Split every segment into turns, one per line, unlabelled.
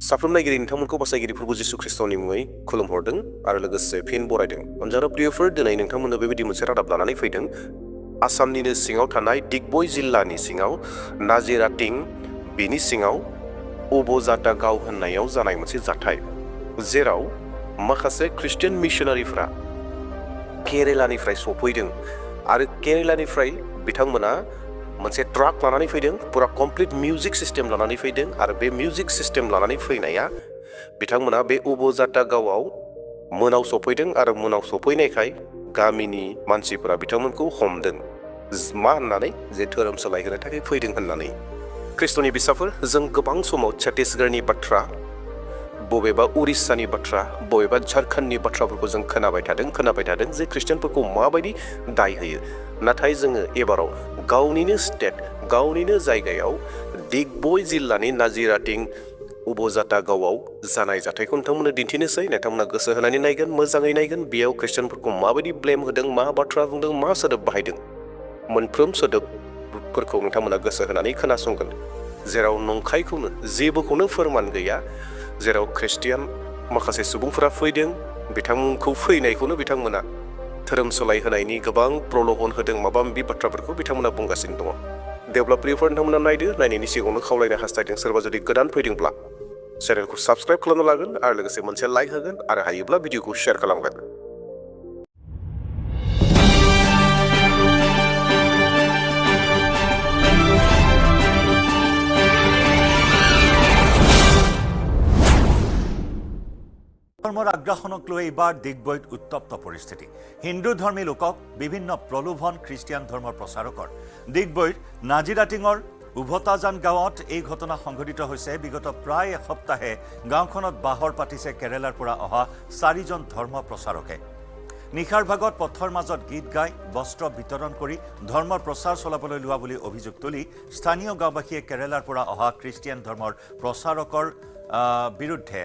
साफ्रोम नायगिरि नोंथांमोनखौ बासायगिरि प्रभु जिसु ख्रिस्टनि मुङै खुलुमहरदों आरो लोगोसे फिन बरायदों। अनजारा प्रियफोर, दिनै नोंथांमोननो बेबायदि मोनसे रादाब लानानै फैदों। आसामनिनो सिङाव थानाय दिगबय जिल्लानि सिङाव नाजिराटिं बेनि सिङाव अबजाता गाव होननायाव जानाय मोनसे जाथाय, जेराव माखासे ख्रिस्टियान मिशनारिफ्रा केरेलानिफ्राय सफैदों आरो केरेलानिफ्राय बिथांमोना मोनसे ट्राक लानानै फैदों, पुरा कमप्लिट मिउजिक सिस्टेम लानानै फैदों आरो बे मिउजिक सिस्टेम लानानै फैनाया बिथांमोना बे अबजाता गावआव मोनाव सफैदों आरो मोनाव सफैनायखाय गामिनि मानसिफोरा बिथांमोनखौ हमदों। मा होननानै? जे धोरोम सोलायहोनो थाखाय फैदों होननानै। ख्रिस्टनि बिसाफोर, जों गोबां समाव छत्तीसगढ़नि बाथ्रा, बबेबा उरिस्सानि बाथ्रा, बबेबा झारखन्डनि बाथ्राफोरखौ जों खोनाबाय थादों जे ख्रिस्टियानफोरखौ माबायदि दाय होयो। नाथाय जोङो एबाराव गावनिनो स्टेट, गावनिनो जायगायाव दिगबय जिल्लानि नाजिराटिं अबजाता गावआव जानाय जाथायखौ नोंथांमोननो दिन्थिनोसै। नोंथांमोना गोसो होनानै नायगोन, मोजाङै नायगोन। बेयाव ख्रिस्टियानफोरखौ माबायदि ब्लेम होदों, मा बाथ्रा बुंदों, मा सोदोब बाहायदों, मोनफ्रोम सोदोबफोरखौ नोंथांमोना गोसो होनानै खोनासंगोन। जेराव नंखायखौनो जेबोखौनो फोरमान गैया, जेराव ख्रिस्टियान माखासे सुबुंफोरा फैदों, बिथांमोनखौ फैनायखौनो बिथांमोना धोरोम सोलायहोनायनि गोबां प्रल'भन होदों, माबा माबि बाथ्राफोरखौ बिथांमोना बुंगासिनो दङ। देब्ला प्रियफोर, नोंथांमोना नायदो। नायनायनि सिगाङावनो खावलायनो हास्थायदों, सोरबा जुदि गोदान फैदोंब्ला चेनेलखौ साबस्क्राइब खालामनो लागोन आरो लोगोसे मोनसे लाइक होगोन आरो हायोब्ला भिडिअखौ शेयार खालामगोन।
ধৰ্মৰ আগ্ৰাসনক লৈ এইবাৰ দিগবৈত উত্তপ্ত পৰিস্থিতি। হিন্দু ধৰ্মী লোকক বিভিন্ন প্ৰলোভন খ্ৰীষ্টিয়ান ধৰ্মৰ প্ৰচাৰকৰ। দিগবৈৰ নাজিৰাটিঙৰ উভতাজান গাঁৱত এই ঘটনা সংঘটিত হৈছে। বিগত প্ৰায় এসপ্তাহে গাঁওখনত বাহৰ পাতিছে কেৰেলাৰ পৰা অহা 4জন ধৰ্ম প্ৰচাৰকে। নিশাৰ ভাগত পথৰ মাজত গীত গাই বস্ত্ৰ বিতৰণ কৰি ধৰ্মৰ প্ৰচাৰ চলাবলৈ লোৱা বুলি অভিযোগ তুলি স্থানীয় গাঁওবাসীয়ে কেৰেলাৰ পৰা অহা খ্ৰীষ্টিয়ান ধৰ্মৰ প্ৰচাৰকৰ বিৰুদ্ধে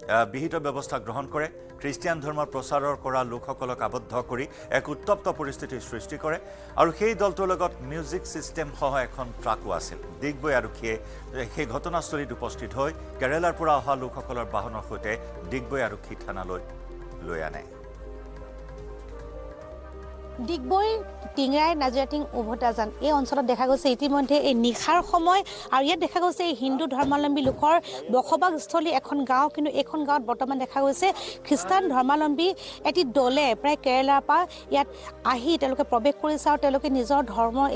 বিহিত ব্যৱস্থা গ্ৰহণ কৰে। খ্ৰীষ্টিয়ান ধৰ্মৰ প্ৰচাৰৰ কৰা লোকসকলক আবদ্ধ কৰি এক উত্তপ্ত পৰিস্থিতিৰ সৃষ্টি কৰে আৰু সেই দলটোৰ লগত মিউজিক ছিষ্টেমসহ এখন ট্ৰাকো আছিল। দিগবৈ আৰক্ষীয়ে সেই ঘটনাস্থলীত উপস্থিত হৈ কেৰেলাৰ পৰা অহা লোকসকলৰ বাহনৰ সৈতে দিগবৈ আৰক্ষী থানালৈ লৈ আনে।
দিগবৈ টিংৰাই নাজিৰাটিং উভতাজান এই অঞ্চলত দেখা গৈছে ইতিমধ্যে এই নিশাৰ সময় আৰু ইয়াত দেখা গৈছে এই হিন্দু ধৰ্মাৱলম্বী লোকৰ বসবাসস্থলী এখন গাঁও। কিন্তু এইখন গাঁৱত বৰ্তমান দেখা গৈছে খ্ৰীষ্টান ধৰ্মাৱলম্বী এটি দলে প্ৰায় কেৰেলাৰ পৰা ইয়াত আহি তেওঁলোকে প্ৰৱেশ কৰিছে আৰু তেওঁলোকে নিজৰ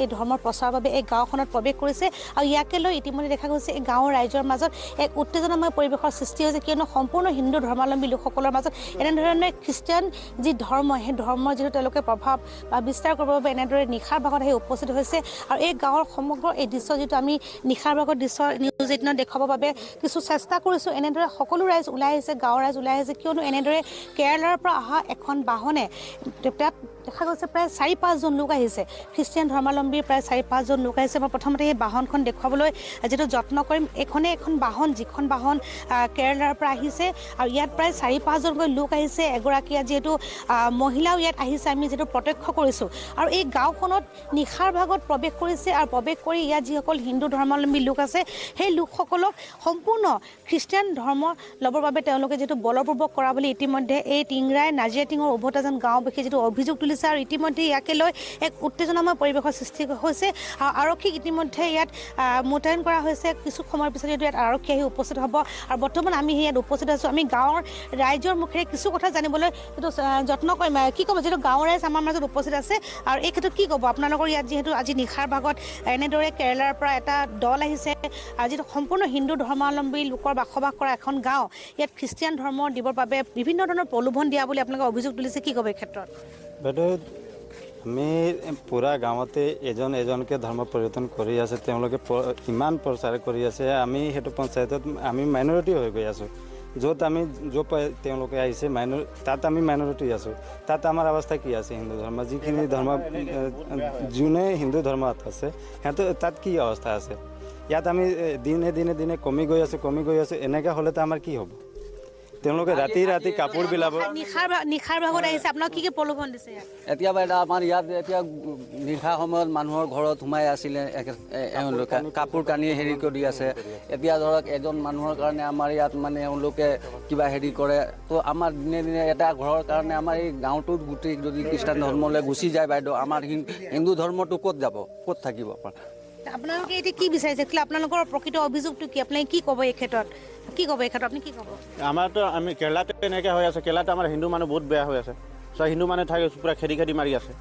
এই ধৰ্মৰ প্ৰচাৰৰ বাবে এই গাঁওখনত প্ৰৱেশ কৰিছে। আৰু ইয়াকে লৈ ইতিমধ্যে দেখা গৈছে এই গাঁৱৰ ৰাইজৰ মাজত এক উত্তেজনাময় পৰিৱেশৰ সৃষ্টি হৈছে, কিয়নো সম্পূৰ্ণ হিন্দু ধৰ্মাৱলম্বী লোকসকলৰ মাজত এনেধৰণে খ্ৰীষ্টিয়ান যি ধৰ্ম, সেই ধৰ্মৰ যিটো তেওঁলোকে প্ৰভাৱ বা বিস্তাৰ কৰিবৰ বাবে এনেদৰে নিশাৰ ভাগত আহি উপস্থিত হৈছে। আৰু এই গাঁৱৰ সমগ্ৰ এই দৃশ্য যিটো আমি নিশাৰ ভাগত দৃশ্য নিউজ 18 দেখুৱাবৰ বাবে কিছু চেষ্টা কৰিছোঁ। এনেদৰে সকলো ৰাইজ ওলাই আহিছে, গাঁৱৰ ৰাইজ ওলাই আহিছে, কিয়নো এনেদৰে কেৰেলাৰ পৰা অহা এখন বাহনে তাত দেখা গৈছে প্ৰায় 4-5জন লোক আহিছে। খ্ৰীষ্টিয়ান ধৰ্মাৱলম্বীৰ প্ৰায় 4-5জন লোক আহিছে। মই প্ৰথমতে এই বাহনখন দেখুৱাবলৈ যিটো যত্ন কৰিম। এখন বাহন, যিখন বাহন কেৰেলাৰ পৰা আহিছে আৰু ইয়াত প্ৰায় 4-5জনকৈ লোক আহিছে। এগৰাকী যিহেতু মহিলাও ইয়াত আহিছে, আমি যিটো প্ৰত্যক্ষ কৰিছোঁ। আৰু এই গাঁওখনত নিশাৰ ভাগত প্ৰৱেশ কৰিছে আৰু প্ৰৱেশ কৰি ইয়াত যিসকল হিন্দু ধৰ্মাৱলম্বী লোক আছে সেই লোকসকলক সম্পূৰ্ণ খ্ৰীষ্টিয়ান ধৰ্ম ল'বৰ বাবে তেওঁলোকে যিটো বলপূৰ্বক কৰা বুলি ইতিমধ্যে এই টিংৰাই নাজিৰাটিঙৰ উভতাজান গাঁওবাসীয়ে যিটো অভিযোগ তুলিছে। আৰু ইতিমধ্যে ইয়াকে লৈ এক উত্তেজনাময় পৰিৱেশৰ সৃষ্টি হৈছে। আৰক্ষীক ইতিমধ্যে ইয়াত মোতায়েন কৰা হৈছে। কিছু সময়ৰ পিছত ইয়াত আৰক্ষী আহি উপস্থিত হ'ব। আৰু বৰ্তমান আমি ইয়াত উপস্থিত আছোঁ। আমি গাঁৱৰ ৰাইজৰ মুখেৰে কিছু কথা জানিবলৈ যিটো যত্ন কৰিম। কি ক'ব, যিটো গাঁৱৰ ৰাইজ আমাৰ মাজত উপস্থিত আছে আৰু এই ক্ষেত্ৰত কি ক'ব আপোনালোকৰ? ইয়াত যিহেতু আজি নিশাৰ ভাগত এনেদৰে কেৰেলাৰ পৰা এটা দল আহিছে, যিটো সম্পূৰ্ণ হিন্দু ধৰ্মাৱলম্বী লোকৰ বসবাস কৰা এখন গাঁও, ইয়াত খ্ৰীষ্টিয়ান ধৰ্ম দিবৰ বাবে বিভিন্ন ধৰণৰ প্ৰলোভন দিয়া বুলি আপোনালোকে অভিযোগ তুলিছে, কি ক'ব এই ক্ষেত্ৰত?
বাইদেউ, আমি পুৰা গাঁৱতে এজনকে ধৰ্ম পৰিৱৰ্তন কৰি আছে। তেওঁলোকে ইমান প্ৰচাৰ কৰি আছে। আমি সেইটো পঞ্চায়তত আমি মাইনৰিটি হৈ গৈ আছোঁ। য'ত তেওঁলোকে আহিছে তাত আমি মাইনৰিটি আছোঁ। তাত আমাৰ অৱস্থা কি আছে? হিন্দু ধৰ্ম যিখিনি ধৰ্ম যোনে হিন্দু ধৰ্মত আছে সিহঁতৰ তাত কি অৱস্থা আছে? ইয়াত আমি দিনে কমি গৈ আছোঁ। এনেকৈ হ'লেতো আমাৰ কি হ'ব? তেওঁলোকে ৰাতি ৰাতি কাপোৰ বিলাব
নিশাৰ ভাগত আহিছে আপোনাক কি প্ৰলোভন দিছে ইয়াত
এতিয়া বাইদেউ আমাৰ ইয়াত এতিয়া নিশা সময়ত মানুহৰ ঘৰত সোমাই আছিলে এওঁলোকে কাপোৰ কানি হেৰি কৰি আছে এতিয়া ধৰক এজন মানুহৰ কাৰণে আমাৰ ইয়াত মানে এওঁলোকে কিবা হেৰি কৰে তো আমাৰ দিনে দিনে এটা ঘৰৰ কাৰণে আমাৰ এই গাঁৱটোত গোটেই যদি খ্ৰীষ্টান ধৰ্মলৈ গুচি যায় বাইদেউ আমাৰ হিন্দু ধৰ্মটো ক'ত যাব ক'ত থাকিব
আপোনালোকে এতিয়া কি বিচাৰিছে আপোনালোকৰ প্ৰকৃত অভিযোগটো কি আপুনি কি ক'ব এই ক্ষেত্ৰত আপুনি কি ক'ব
আমাৰতো আমি কেৰেলাতে এনেকৈ হৈ আছে কেৰেলাতে আমাৰ হিন্দু মানুহ বহুত বেয়া হৈ আছে চ' হিন্দু মানুহ থাকি পূৰা খেদি মাৰি আছে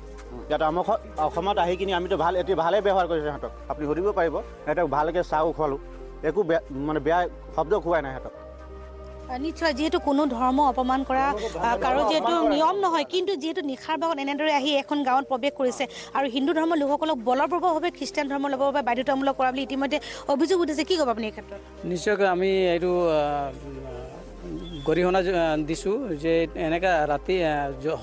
ইয়াত আমাৰ অসমত আহি কিনি আমিতো এতিয়া ভালেই ব্যৱহাৰ কৰিছোঁ সিহঁতক আপুনি সুধিব পাৰিব সিহঁতক ভালকৈ চাহ খোৱালোঁ একো মানে বেয়া শব্দ খোৱাই নাই সিহঁতক
নিশ্চয় যিহেতু কোনো ধৰ্ম অপমান কৰা কাৰো যিহেতু নিয়ম নহয় কিন্তু যিহেতু নিশাৰ ভাগত এনেদৰে আহি এখন গাঁৱত প্ৰৱেশ কৰিছে আৰু হিন্দু ধৰ্মৰ লোকসকলক বলপূৰ্বকভাৱে খ্ৰীষ্টান ধৰ্ম ল'বৰ বাবে বাধ্যতামূলক কৰা বুলি ইতিমধ্যে অভিযোগ উঠিছে কি ক'ব আপুনি এই ক্ষেত্ৰত
নিশ্চয়কৈ আমি এইটো গৰিহণা দিছোঁ যে এনেকৈ ৰাতি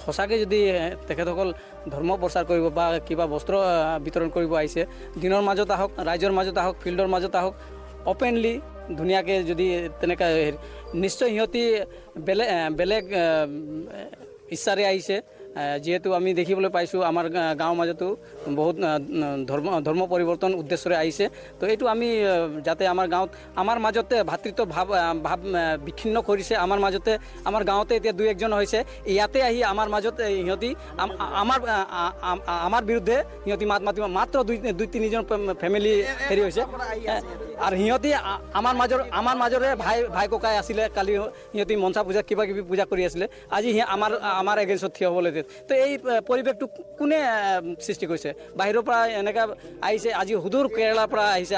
সঁচাকৈ যদি তেখেতসকল ধৰ্ম প্ৰচাৰ কৰিব বা কিবা বস্ত্ৰ বিতৰণ কৰিব আহিছে দিনৰ মাজত আহক ৰাইজৰ মাজত আহক ফিল্ডৰ মাজত আহক অপেনলি ধুনীয়াকৈ যদি তেনেকৈ নিশ্চয় সিহঁতি বেলেগ ইচ্ছাৰে আহিছে যিহেতু আমি দেখিবলৈ পাইছোঁ আমাৰ গাঁৱৰ মাজতো বহুত ধৰ্ম পৰিৱৰ্তন উদ্দেশ্যৰে আহিছে তো এইটো আমি যাতে আমাৰ গাঁৱত আমাৰ মাজতে ভাতৃত্ব ভাৱ বিচ্ছিন্ন কৰিছে আমাৰ মাজতে আমাৰ গাঁৱতে এতিয়া 2-1জন হৈছে ইয়াতে আহি আমাৰ মাজত সিহঁতি আমাৰ বিৰুদ্ধে সিহঁতি মাতিব মাত্ৰ 2-3জন ফেমিলি হেৰি হৈছে আৰু সিহঁতি আমাৰ মাজৰে ভাই ককাই আছিলে কালি সিহঁতি মনসা পূজা কিবা কিবি পূজা কৰি আছিলে আজি আমাৰ এগেইনষ্টত থিয় হ'বলৈ তো এই পৰিৱেশটো কোনে সৃষ্টি কৰিছে বাহিৰৰ পৰা এনেকৈ আহিছে আজি সুদূৰ কেৰেলাৰ পৰা আহিছে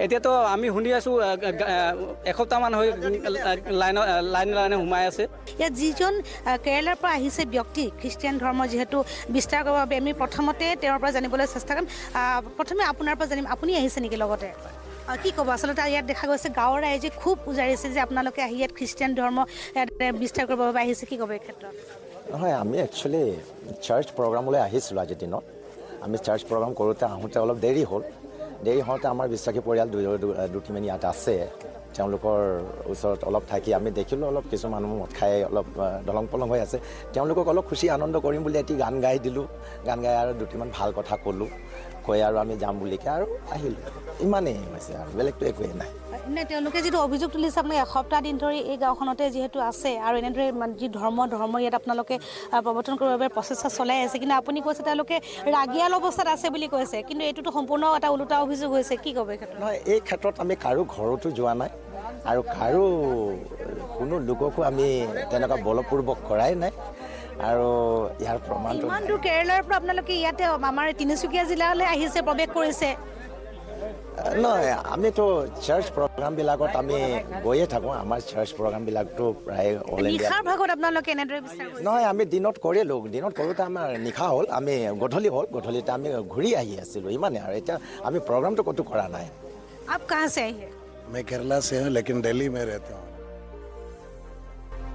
এতিয়াতো আমি শুনি আছোঁ এসপ্তাহমান হৈ লাইনে সোমাই আছে
ইয়াত যিজন কেৰেলাৰ পৰা আহিছে ব্যক্তি খ্ৰীষ্টিয়ান ধৰ্ম যিহেতু বিস্তাৰ কৰাৰ বাবে আমি প্ৰথমতে তেওঁৰ পৰা জানিবলৈ চেষ্টা কৰিম প্ৰথমে আপোনাৰ পৰা জানিম আপুনি আহিছে নেকি লগতে কি ক'ব আচলতে ইয়াত দেখা গৈছে গাঁৱৰ ৰাইজে খুব উজাৰিছে যে আপোনালোকে আহি ইয়াত খ্ৰীষ্টিয়ান ধৰ্ম বিস্তাৰ কৰিবৰ বাবে আহিছে কি ক'ব এই ক্ষেত্ৰত
নহয় আমি একচুৱেলি চাৰ্চ প্ৰগ্ৰামলৈ আহিছিলোঁ আজিৰ দিনত আমি চাৰ্চ প্ৰগ্ৰাম কৰোঁতে আহোঁতে অলপ দেৰি হওঁতে আমাৰ বিশ্বাসী পৰিয়াল দুটিমান ইয়াত আছে তেওঁলোকৰ ওচৰত অলপ থাকি আমি দেখিলোঁ অলপ কিছু মানুহ মদ খাই অলপ দলং পলং হৈ আছে তেওঁলোকক অলপ খুচি আনন্দ কৰিম বুলি এটি গান গাই দিলোঁ গান গাই আৰু দুটিমান ভাল কথা ক'লোঁ কৈ আৰু আমি যাম বুলিকৈ আৰু আহিলোঁ ইমানেই হৈছে আৰু বেলেগটো একোৱেই নাই
তেওঁলোকে যিটো অভিযোগ তুলিছে আপোনালোকে এসপ্তাহ দিন ধৰি এই গাঁওখনতে যিহেতু আছে আৰু এনেদৰে যি ধৰ্ম ইয়াত আপোনালোকে প্ৰৱৰ্তন কৰিবৰ বাবে প্ৰচেষ্টা চলাই আছে কিন্তু আপুনি কৈছে তেওঁলোকে ৰাগিয়াল অৱস্থাত আছে বুলি কৈছে কিন্তু এইটোতো সম্পূৰ্ণ এটা ওলোটা অভিযোগ হৈছে কি ক'ব এই ক্ষেত্ৰত
নহয় এই ক্ষেত্ৰত আমি কাৰো ঘৰতো যোৱা নাই আৰু কাৰো কোনো লোককো আমি তেনেকুৱা বলপূৰ্বক কৰাই নাই আৰু ইয়াৰ প্ৰমাণটো
ইমান দূৰ কেৰেলাৰ পৰা আপোনালোকে ইয়াতে আমাৰ তিনিচুকীয়া জিলালৈ আহিছে প্ৰৱেশ কৰিছে
নহয় আমিতো চাৰ্চ প্ৰগ্ৰামবিলাকত আমি গৈয়ে থাকোঁ আমাৰ চাৰ্চ প্ৰগ্ৰামবিলাকতো প্ৰায় অল ইণ্ডিয়া
নিশাৰ ভাগত আপোনালোকে এনেদৰে বিচাৰ কৰিছে
নহয় আমি দিনত কৰিলোঁ দিনত কৰোঁতে আমাৰ নিশা হ'ল আমি গধূলিতে আমি ঘূৰি আহি আছিলোঁ ইমানে আৰু এতিয়া আমি प्रॉब्लम तो कतु करा नहीं।
आप कहाँ से आई है?
मैं केरला से हूँ लेकिन दिल्ली में रहता हूँ।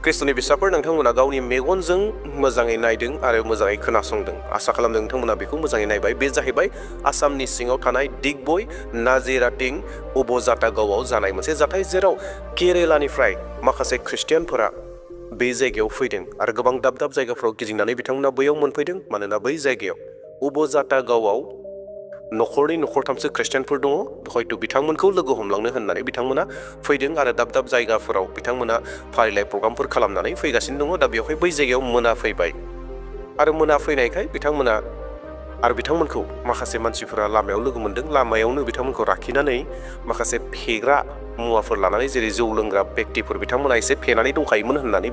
ख्रिस्ट'नि बिसाफोर नोंथांमोना गावनि मेगनजों मोजाङै नायदों आरो मोजाङै खोनासंदों आसा खालामदों नोंथांमोना बेखौ मोजाङै नायबाय बे जाहैबाय आसामनि सिङाव थानाय दिगबय नाजिराटिं उपजाता गावआव जानाय मोनसे जाथाय जेराव केरेलानिफ्राय माखासे ख्रिस्टियानफोरा बे जायगायाव फैदों आरो गोबां दाब दाब जायगाफोराव गिदिंनानै बिथांमोना बैयाव मोनफैदों मानोना बै जायगायाव उपजाता गावआव नखरनै नखरथामसो ख्रिस्टियानफोर दङ हयथ' बिथांमोनखौ लोगो हमलांनो होननानै बिथांमोना फैदों आरो दाब दाब जायगाफोराव बिथांमोना फारिलाइ प्रग्रामफोर खालामनानै फैगासिनो दङ दा बेवहाय बै जायगायाव मोनाफैबाय आरो मोनाफैनायखाय बिथांमोना आरो बिथांमोनखौ माखासे मानसिफोरा लामायाव लोगो मोनदों लामायावनो बिथांमोनखौ राखिनानै माखासे फेग्रा मुवाफोर लानानै जेरै जौ लोंग्रा व्यक्तिफोर बिथांमोना एसे फेनानै दंखायोमोन होननानै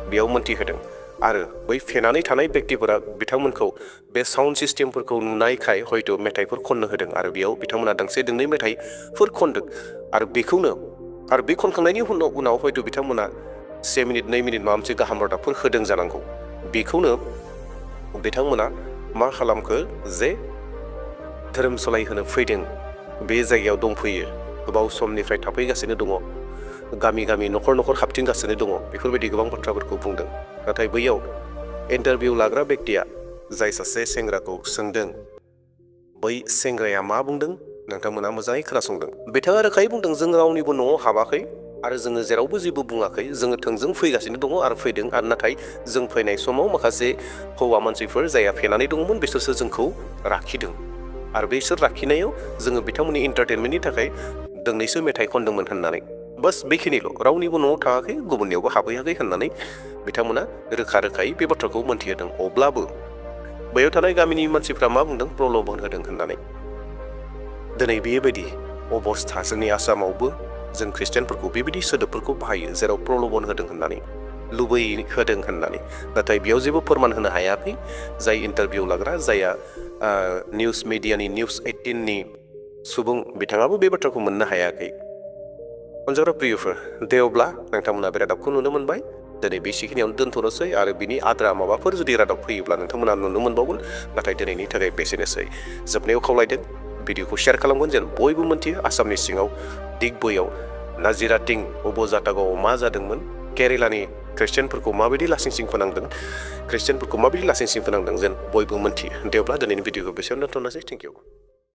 बेयाव मोनथिहोदों आरो बै फेनानै थानाय व्यक्तिफोरा बिथांमोनखौ बे साउन्ड सिस्टेमफोरखौ नुनायखाय हयथ' मेथाइफोर खननो होदों आरो बेयाव बिथांमोना दोंसे दोंनै मेथाइफोर खनदों आरो बेखौनो आरो बे खनखांनायनि उनाव हयथ' बिथांमोना 1 मिनिट 2 मिनिट माबा मोनसे गाहाम रादाबफोर होदों जानांगौ बेखौनो बिथांमोना मा खालामखो जे धोरोम सोलायहोनो फैदों बे जायगायाव दंफैयो गोबाव समनिफ्राय थाफैगासिनो दङ गामि गामि नखर नखर हाबथिंगासिनो दङ बेफोरबायदि गोबां बाथ्राफोरखौ बुंदों नाथाय बैयाव इन्टारभिउ लाग्रा व्यक्तिया जाय सासे सेंग्राखौ सोंदों बै सेंग्राया मा बुंदों नोंथांमोना मोजाङै खोनासंदों बिथाङा रोखायै बुंदों जों रावनिबो न'आव हाबाखै आरो जोङो जेरावबो जेबो बुङाखै जोङो थोंजों फैगासिनो दङ आरो फैदों आरो नाथाय जों फैनाय समाव माखासे हौवा मानसिफोर जायहा फेनानै दङमोन बिसोरसो जोंखौ लाखिदों आरो बिसोर लाखिनायाव जोङो बिथांमोननि एन्टारटेनमेन्टनि थाखाय दोंनैसो मेथाइ खनदोंमोन होननानै बास बेखिनिल' रावनिबो न'आव थाङाखै गुबुननियावबो हाबहैयाखै होननानै बिथांमोना रोखा रोखायै बे बाथ्राखौ मोनथिहोदों अब्लाबो बैयाव थानाय गामिनि मानसिफ्रा मा बुंदों प्रल'भन होदों होननानै दिनै बेबायदि अबस्था जोंनि आसामावबो जों ख्रिस्टियानफोरखौ बेबायदि सोदोबफोरखौ बाहायो जेराव प्रल'भन होदों होननानै लुबै होदों होननानै नाथाय बेयाव जेबो फोरमान होनो हायाखै जाय इन्टारभिउ लाग्रा जायहा निउस मिडियानि निउस 18नि सुबुं बिथाङाबो बे बाथ्राखौ मोननो हायाखै अनजाग्रा प्रियफोर दे अब्ला नोंथांमोना बे रादाबखौ नुनो मोनबाय दिनै बेसेखिनियावनो दोनथ'नोसै आरो बिनि आद्रा माबाफोर जुदि रादाब फैयोब्ला नोंथांमोना नुनो मोनबावगोन नाथाय दिनैनि थाखाय बेसेनोसै जोबनायाव खावलायदों भिडिअखौ शेयार खालामगोन जेन बयबो मोनथियो आसामनि सिङाव दिगबयआव नाजिराटिं अबजातागावआव मा जादोंमोन केरेलानि ख्रिस्टियानफोरखौ माबायदि लासिंसिं फोनांदों ख्रिस्टियानफोरखौ माबायदि लासिंसिं फोनांदों जेन बयबो मोनथियो दे अब्ला दिनैनि भिडिअखौ बेसेयावनो दोनथ'नोसै थेंक इउ